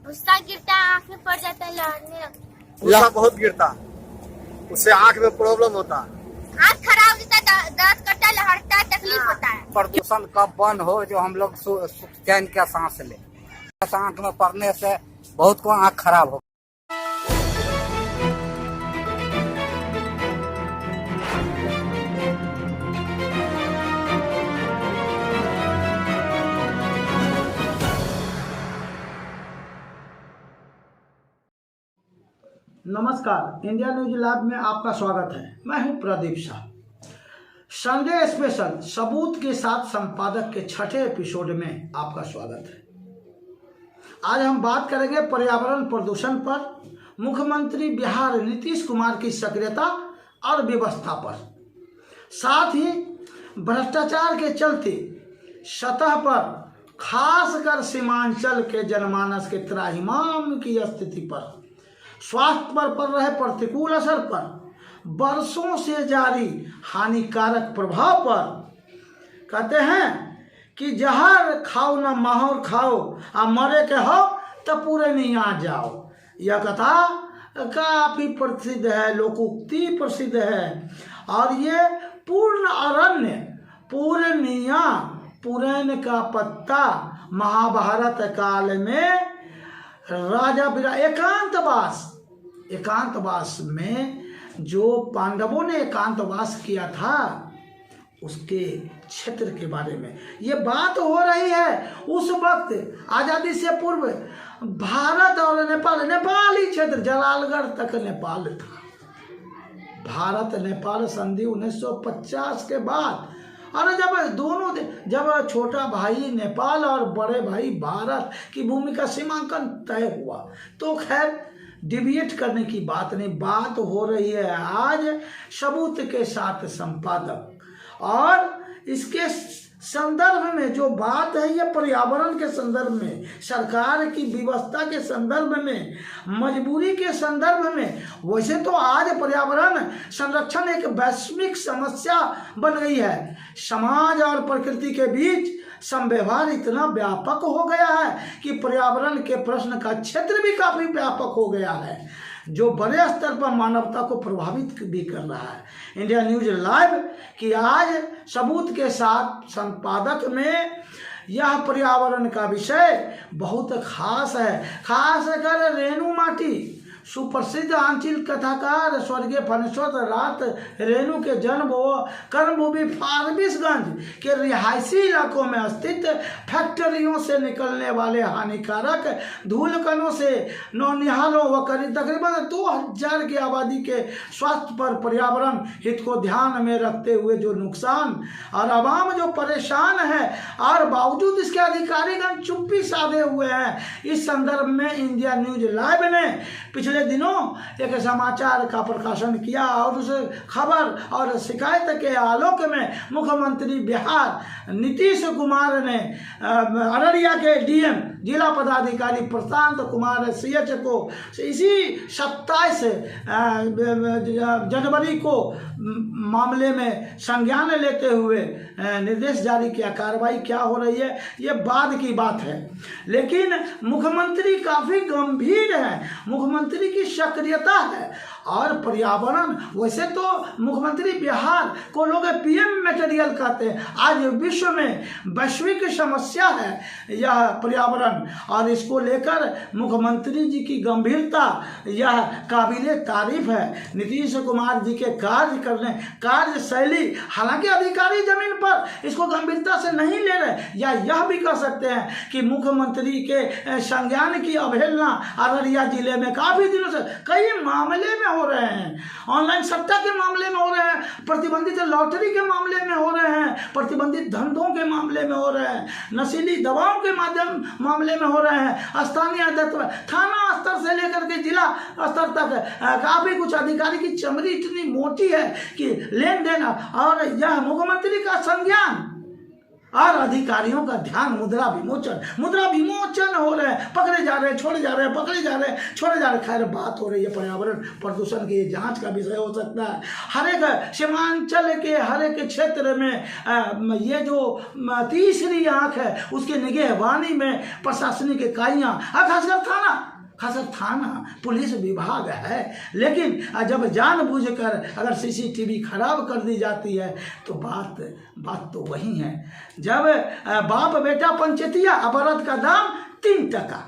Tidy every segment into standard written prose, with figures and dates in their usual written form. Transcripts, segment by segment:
गुस्सा गिरता है, आँख में पड़ जाता है, लहरने गुस्सा बहुत गिरता, उससे आँख में प्रॉब्लम होता, आँख खराब होता है, दर्द करता है, लहरता है, तकलीफ होता है। प्रदूषण कब बंद हो जो हम लोग चैन का सांस ले। आँख में पड़ने से बहुत को आँख खराब हो। नमस्कार, इंडिया न्यूज लाइव में आपका स्वागत है। मैं हूं प्रदीप शाह। संडे स्पेशल सबूत के साथ संपादक के छठे एपिसोड में आपका स्वागत है। आज हम बात करेंगे पर्यावरण प्रदूषण पर, मुख्यमंत्री बिहार नीतीश कुमार की सक्रियता और व्यवस्था पर, साथ ही भ्रष्टाचार के चलते सतह पर खासकर सीमांचल के जनमानस के त्राहिमाम की स्थिति पर, स्वास्थ्य पर पड़ रहे प्रतिकूल असर पर, बरसों से जारी हानिकारक प्रभाव पर। कहते हैं कि जहर खाओ न माहौर खाओ, आ मरे के हो तो पूरे नहीं आ जाओ। यह कथा काफी प्रसिद्ध है, लोकोक्ति प्रसिद्ध है। और ये पूर्ण अरण्य, पूर्णिया, पुरैन का पत्ता, महाभारत काल में राजा एकांतवास में जो पांडवों ने एकांतवास किया था, उसके क्षेत्र के बारे में ये बात हो रही है। उस वक्त आजादी से पूर्व भारत और नेपाली क्षेत्र, जलालगढ़ तक नेपाल था। भारत नेपाल संधि 1950 के बाद, और जब छोटा भाई नेपाल और बड़े भाई भारत की भूमि का सीमांकन तय हुआ, तो खैर डिबेट करने की बात नहीं, बात हो रही है आज सबूत के साथ संपादक। और इसके संदर्भ में जो बात है, ये पर्यावरण के संदर्भ में, सरकार की व्यवस्था के संदर्भ में, मजबूरी के संदर्भ में। वैसे तो आज पर्यावरण संरक्षण एक वैश्विक समस्या बन गई है। समाज और प्रकृति के बीच समव्यवहार इतना व्यापक हो गया है कि पर्यावरण के प्रश्न का क्षेत्र भी काफी व्यापक हो गया है, जो बड़े स्तर पर मानवता को प्रभावित भी कर रहा है। इंडिया न्यूज लाइव की आज सबूत के साथ संपादक में यह पर्यावरण का विषय बहुत खास है। खासकर रेणु माटी, सुप्रसिद्ध आंचल कथाकार स्वर्गीय फणेश्वर रात रेणु के जन्म व कर्मभूमि फारबिसगंज के रिहायशी इलाकों में स्थित फैक्ट्रियों से निकलने वाले हानिकारक धूल कणों से नौनिहालों व तकरीबन 2000 की आबादी के स्वास्थ्य पर पर्यावरण हित को ध्यान में रखते हुए जो नुकसान और आवाम जो परेशान है, और बावजूद इसके अधिकारीगण चुप्पी साधे हुए हैं। इस संदर्भ में इंडिया न्यूज लाइव ने पिछले दिनों एक समाचार का प्रकाशन किया, और उस खबर और शिकायत के आलोक में मुख्यमंत्री बिहार नीतीश कुमार ने अररिया के डीएम जिला पदाधिकारी प्रशांत कुमार सीएच को इसी 27 जनवरी को मामले में संज्ञान लेते हुए निर्देश जारी किया। कार्रवाई क्या हो रही है ये बाद की बात है, लेकिन मुख्यमंत्री काफी गंभीर है, मुख्यमंत्री की सक्रियता है। और पर्यावरण, वैसे तो मुख्यमंत्री बिहार को लोग पीएम मटेरियल कहते हैं। आज विश्व में वैश्विक समस्या है यह पर्यावरण, और इसको लेकर मुख्यमंत्री जी की गंभीरता यह काबिले तारीफ है। नीतीश कुमार जी के कार्यशैली, हालांकि अधिकारी जमीन पर इसको गंभीरता से नहीं ले रहे, या यह भी कह सकते हैं कि मुख्यमंत्री के संज्ञान की अवहेलना अररिया जिले में काफी दिनों से कई मामले में हो रहे हैं। ऑनलाइन सट्टा के मामले में हो रहे हैं, प्रतिबंधित लॉटरी के मामले में हो रहे हैं, प्रतिबंधित धंधों के मामले में हो रहे हैं, नशीली दवाओं के मामले में हो रहे हैं। स्थानीय थाना स्तर से लेकर के जिला स्तर तक काफी कुछ अधिकारी की चमड़ी इतनी मोटी है कि लेन देन, और यह मुख्यमंत्री का संज्ञान और अधिकारियों का ध्यान मुद्रा विमोचन हो रहे हैं, पकड़े जा रहे हैं, छोड़े जा रहे हैं, पकड़े जा रहे हैं, छोड़े जा रहे हैं। खैर बात हो रही है पर्यावरण प्रदूषण की, जांच का विषय हो सकता है। हर एक सीमांचल के हर एक क्षेत्र में ये जो तीसरी आंख है उसके निगहबानी में प्रशासनिक इकाइयां, खासकर थाना पुलिस विभाग है। लेकिन जब जानबूझकर अगर सीसीटीवी खराब कर दी जाती है तो बात तो वही है। जब बाप बेटा पंचायतिया अपराध का दाम 3 टका,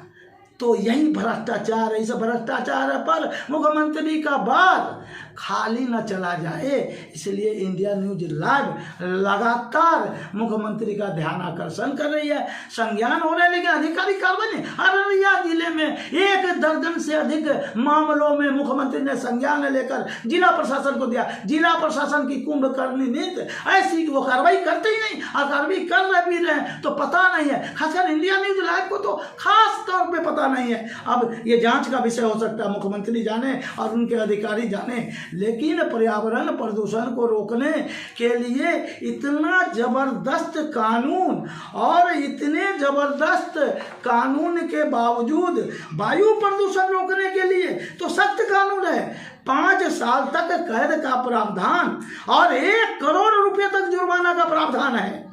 तो यही भ्रष्टाचार है। इस भ्रष्टाचार पर मुख्यमंत्री का बार खाली न चला जाए, इसलिए इंडिया न्यूज लाइव लगातार मुख्यमंत्री का ध्यान आकर्षण कर रही है। संज्ञान हो रहे हैं लेकिन अधिकारी कार्रवाई नहीं। अररिया जिले में 1 दर्जन से अधिक मामलों में मुख्यमंत्री ने संज्ञान लेकर जिला प्रशासन को दिया। जिला प्रशासन की कुंभकर्णी नीति ऐसी वो कार्रवाई करते ही नहीं, और कार्रवाई कर रहे भी रहे तो पता नहीं है। खासकर इंडिया न्यूज लाइव को तो खास तौर पे पता नहीं है। अब ये जांच का विषय हो सकता है, मुख्यमंत्री जाने और उनके अधिकारी जाने, लेकिन पर्यावरण प्रदूषण को रोकने के लिए इतना जबरदस्त कानून, और इतने जबरदस्त कानून के बावजूद वायु प्रदूषण रोकने के लिए तो सख्त कानून है। 5 साल तक कैद का प्रावधान और 1 करोड़ रुपए तक जुर्माना का प्रावधान है।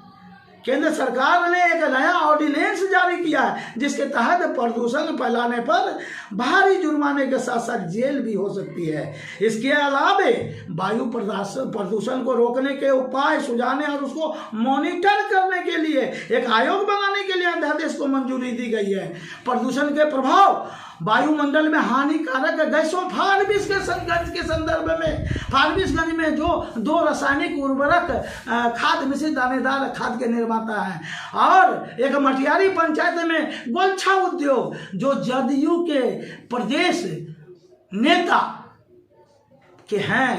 केंद्र सरकार ने एक नया ऑर्डिनेंस जारी किया है जिसके तहत प्रदूषण फैलाने पर भारी जुर्माने के साथ साथ जेल भी हो सकती है। इसके अलावा वायु प्रदूषण को रोकने के उपाय सुझाने और उसको मॉनिटर करने के लिए एक आयोग बनाने के लिए अध्यादेश को मंजूरी दी गई है। प्रदूषण के प्रभाव वायुमंडल में हानिकारक गैसों फारबिसगंज के संदर्भ में, फारबिसगंज में जो 2 रासायनिक उर्वरक खाद मिश्रित दानेदार खाद के निर्माता है, और एक मटियारी पंचायत में गोलछा उद्योग जो जदयू के प्रदेश नेता के हैं,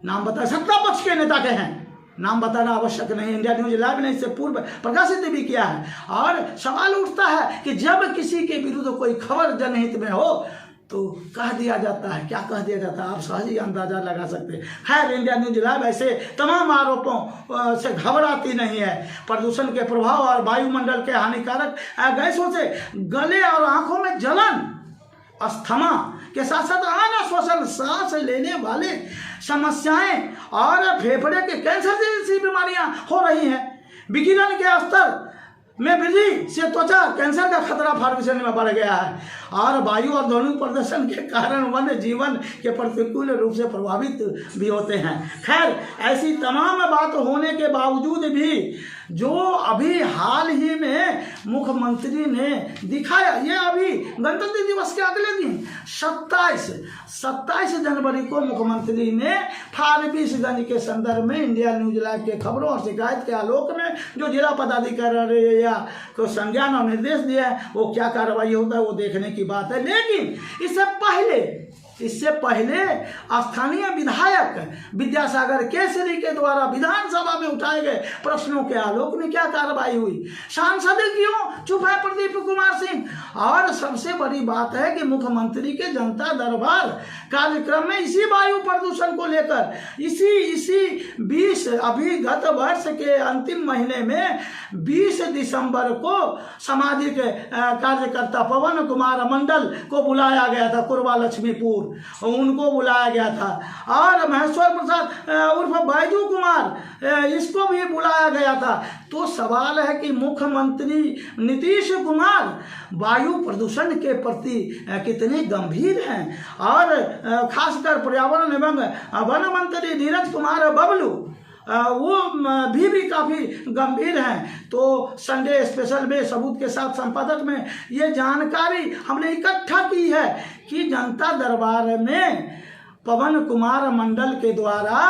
नाम बता, सत्ता पक्ष के नेता के हैं, नाम बताना आवश्यक नहीं, इंडिया न्यूज लाइव ने इससे पूर्व प्रकाशित भी किया है। और सवाल उठता है कि जब किसी के विरुद्ध कोई खबर जनहित में हो तो कह दिया जाता है, क्या कह दिया जाता है आप सहज ही अंदाजा लगा सकते हैं। खैर इंडिया न्यूज लाइव ऐसे तमाम आरोपों से घबराती नहीं है। प्रदूषण के प्रभाव और वायुमंडल के हानिकारक गैसों से गले और आंखों में जलन, अस्थमा के साथ साथ अनश्वसन, सांस लेने वाले समस्याएं और फेफड़े के कैंसर जैसी बीमारियां हो रही हैं। विकिरण के स्तर में वृद्धि से त्वचा कैंसर का खतरा फार्मेशन में बढ़ गया है, और वायु और ध्वनि प्रदूषण के कारण वन्य जीवन के प्रतिकूल रूप से प्रभावित भी होते हैं। खैर ऐसी तमाम बात होने के बावजूद भी जो अभी हाल ही में मुख्यमंत्री ने दिखाया, ये अभी गणतंत्र दिवस के अगले दिन 27 जनवरी को मुख्यमंत्री ने फारबिसगंज के संदर्भ में इंडिया न्यूज लाइव के खबरों और शिकायत के आलोक में जो जिला पदाधिकारी को संज्ञान और निर्देश दिया है, वो क्या कार्रवाई होता है वो देखने की बात है। लेकिन इससे पहले स्थानीय विधायक विद्यासागर केसरी के द्वारा विधानसभा में उठाए गए प्रश्नों के आलोक में क्या कार्रवाई हुई, सांसद क्यों चुप है प्रदीप कुमार सिंह। और सबसे बड़ी बात है कि मुख्यमंत्री के जनता दरबार कार्यक्रम में इसी वायु प्रदूषण को लेकर इसी अभी गत वर्ष के अंतिम महीने में 20 दिसंबर को सामाजिक कार्यकर्ता पवन कुमार मंडल को बुलाया गया था, कुरवा लक्ष्मीपुर उनको बुलाया गया था, और महेश्वर प्रसाद उर्फ बैजू कुमार इसको भी बुलाया गया था। तो सवाल है कि मुख्यमंत्री नीतीश कुमार वायु प्रदूषण के प्रति कितने गंभीर हैं, और खासकर पर्यावरण एवं वन मंत्री नीरज कुमार बबलू वो भी काफ़ी गंभीर हैं। तो संडे स्पेशल में सबूत के साथ संपादक में ये जानकारी हमने इकट्ठा की है कि जनता दरबार में पवन कुमार मंडल के द्वारा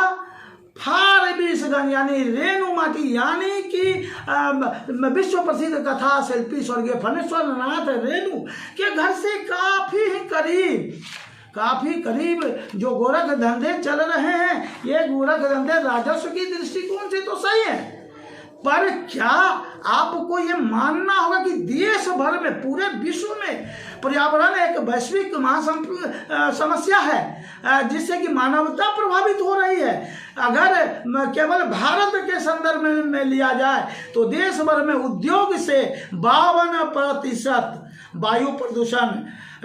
फारबिसगंज यानी रेणु माटी यानी कि विश्व प्रसिद्ध कथा शिल्पी स्वर्गीय फणेश्वर नाथ रेणु के घर से काफी करीब जो गोरख धंधे चल रहे हैं, ये गोरख धंधे राजस्व की दृष्टिकोण से तो सही है, पर क्या आपको ये मानना होगा कि देश भर में, पूरे विश्व में पर्यावरण एक वैश्विक समस्या है जिससे कि मानवता प्रभावित हो रही है। अगर केवल भारत के संदर्भ में लिया जाए तो देश भर में उद्योग से 52% वायु प्रदूषण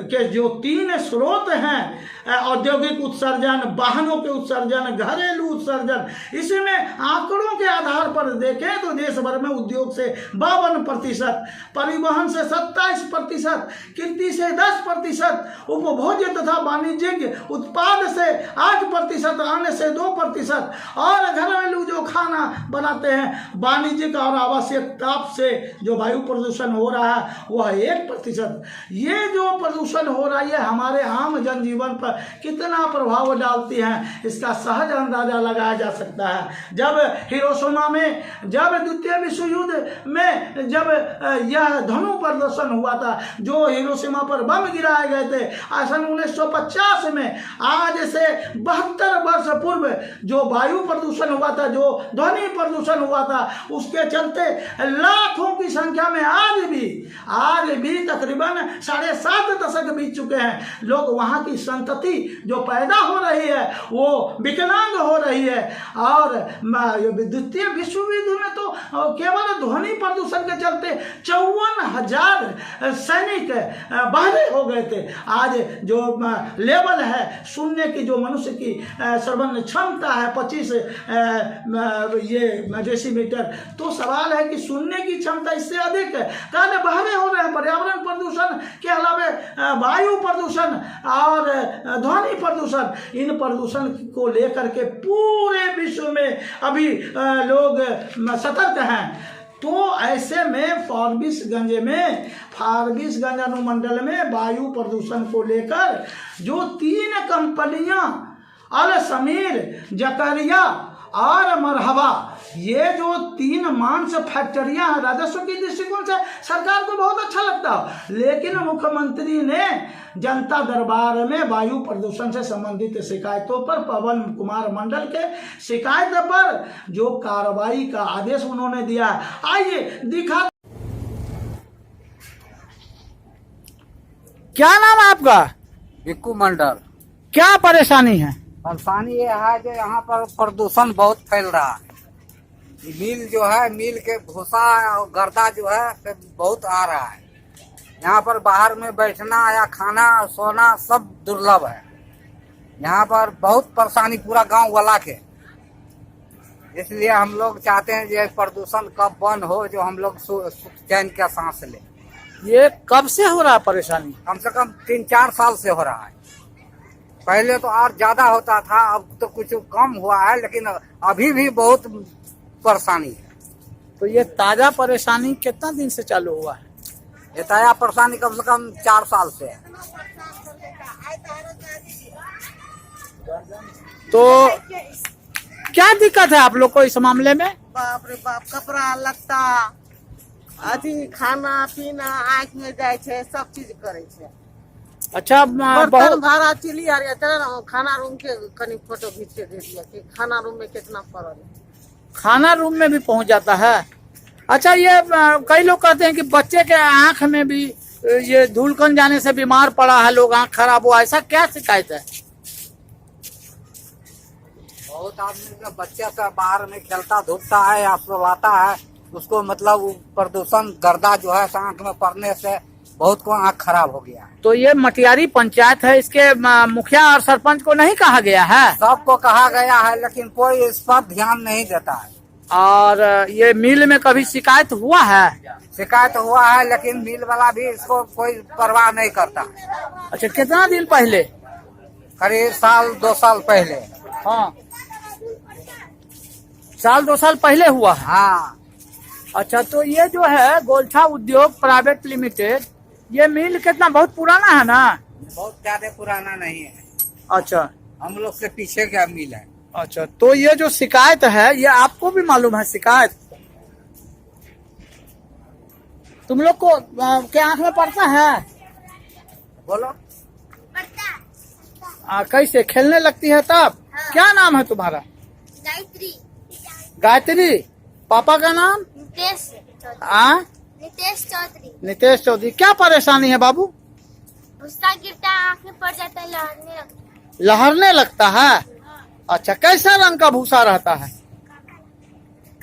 के जो 3 स्रोत हैं, औद्योगिक उत्सर्जन, वाहनों के उत्सर्जन, घरेलू उत्सर्जन, इसमें आंकड़ों के आधार पर देखें तो देश भर में उद्योग से 52%, परिवहन से 27%, कृषि से 10%, उपभोज्य तथा वाणिज्यिक उत्पाद से 8%, अन्य से 2%, और घरेलू जो खाना बनाते हैं वाणिज्यिक और आवश्यक ताप से जो वायु प्रदूषण हो रहा है वह 1%। ये जो प्रदूषण हो रही है हमारे आम जनजीवन पर कितना प्रभाव डालती है इसका सहज अंदाजा लगाया जा सकता है। जब हिरोशिमा में, जब द्वितीय विश्व युद्ध में जब यह धनु प्रदर्शन हुआ था, जो हिरोशिमा पर बम गिराए गए थे सन 1950 में, आज से 72 वर्ष पूर्व जो वायु प्रदूषण हुआ था, जो ध्वनि प्रदूषण हुआ था, उसके चलते लाखों की संख्या में आज भी तकरीबन 7.5 दशक बीत चुके हैं, लोग वहाँ की संतति जो पैदा हो रही है वो विकलांग हो रही है। और द्वितीय विश्व युद्ध में तो केवल ध्वनि प्रदूषण के चलते 54,000 सैनिक बहरे हो गए थे। आज जो लेवल है सुनने की, जो मनुष्य की श्रवण क्षमता है 25 ये डेसीमीटर, तो सवाल है कि सुनने की क्षमता इससे अधिक है, काले बहरे हो रहे हैं। पर्यावरण प्रदूषण के अलावा वायु प्रदूषण और ध्वनि प्रदूषण, इन प्रदूषण को लेकर के पूरे विश्व में अभी लोग सतर्क हैं। तो ऐसे में फारबिसगंज अनुमंडल में वायु प्रदूषण को लेकर जो 3 कंपनियां, अल समीर, जकरिया और मरहबा, ये जो 3 मांस फैक्ट्रियां हैं, राजस्व की दृष्टिकोण से सरकार को बहुत अच्छा लगता है, लेकिन मुख्यमंत्री ने जनता दरबार में वायु प्रदूषण से संबंधित शिकायतों पर, पवन कुमार मंडल के शिकायत पर जो कार्रवाई का आदेश उन्होंने दिया। आइए दिखा। क्या नाम है आपका? भिक्कू मंडल। क्या परेशानी है? परेशानी ये है जो यहाँ पर प्रदूषण बहुत फैल रहा है। मिल जो है, मिल के भूसा और गर्दा जो है बहुत आ रहा है। यहाँ पर बाहर में बैठना या खाना सोना सब दुर्लभ है। यहाँ पर बहुत परेशानी पूरा गांव वाला के, इसलिए हम लोग चाहते हैं ये प्रदूषण कब बंद हो, जो हम लोग चैन का सांस ले। ये कब से हो रहा है परेशानी? कम से कम 3-4 साल से हो रहा है। पहले तो और ज्यादा होता था, अब तो कुछ कम हुआ है, लेकिन अभी भी बहुत परेशानी है। तो ये ताजा परेशानी कितना दिन से चालू हुआ है? ये ताजा परेशानी कम से कम 4 साल से है। तो क्या दिक्कत है आप लोग को इस मामले में? बाप रे बाप, कपड़ा लत्ता, अथी खाना पीना, आँख में जाए छे, सब चीज करे छे। अच्छा, बर्तन बहुत भाड़ा चिली आ रहा, खाना रूम के कनी फोटो खींच के दे दिया कि खाना रूम में कितना पड़ल है। खाना रूम में भी पहुंच जाता है। अच्छा, ये कई लोग कहते हैं कि बच्चे के आंख में भी ये धूलकण जाने से बीमार पड़ा है, लोग आंख खराब हुआ, ऐसा क्या शिकायत है? बहुत आदमी का बच्चा का बाहर में खेलता धूपता है या सोलाता है, उसको मतलब प्रदूषण गर्दा जो है आंख में पड़ने से बहुत को आंख खराब हो गया है। तो ये मटियारी पंचायत है, इसके मुखिया और सरपंच को नहीं कहा गया है? सबको कहा गया है, लेकिन कोई इस पर ध्यान नहीं देता है। और ये मिल में कभी शिकायत हुआ है? शिकायत हुआ है, लेकिन मिल वाला भी इसको कोई परवाह नहीं करता। अच्छा, कितना दिन पहले? करीब 1-2 साल पहले। हाँ, 1-2 साल पहले हुआ है। हाँ। अच्छा, तो ये जो है गोलछा उद्योग प्राइवेट लिमिटेड, ये मिल कितना बहुत पुराना है ना? बहुत ज्यादा पुराना नहीं है। अच्छा, हम लोग से पीछे का मिल है। अच्छा, तो ये जो शिकायत है ये आपको भी मालूम है शिकायत? तुम लोग को क्या आंख में पड़ता है? बोलो। पड़ता कैसे खेलने लगती है तब? हाँ। क्या नाम है तुम्हारा? गायत्री। गायत्री। पापा का नाम? नितेश चौधरी। हाँ, नितेश चौधरी। नितेश चौधरी। क्या परेशानी है बाबू? भूसा गिरता है, आँख में पड़ जाता है, लहरने लगता है। लहरने लगता है? अच्छा, कैसा रंग का भूसा रहता है?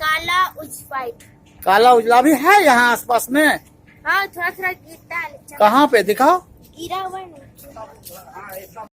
काला उजवाइट। काला उजला भी है यहाँ आसपास में? हाँ, थोड़ा थोड़ा गिरता है। कहाँ पे दिखाओ? गिरा हुआ है ना।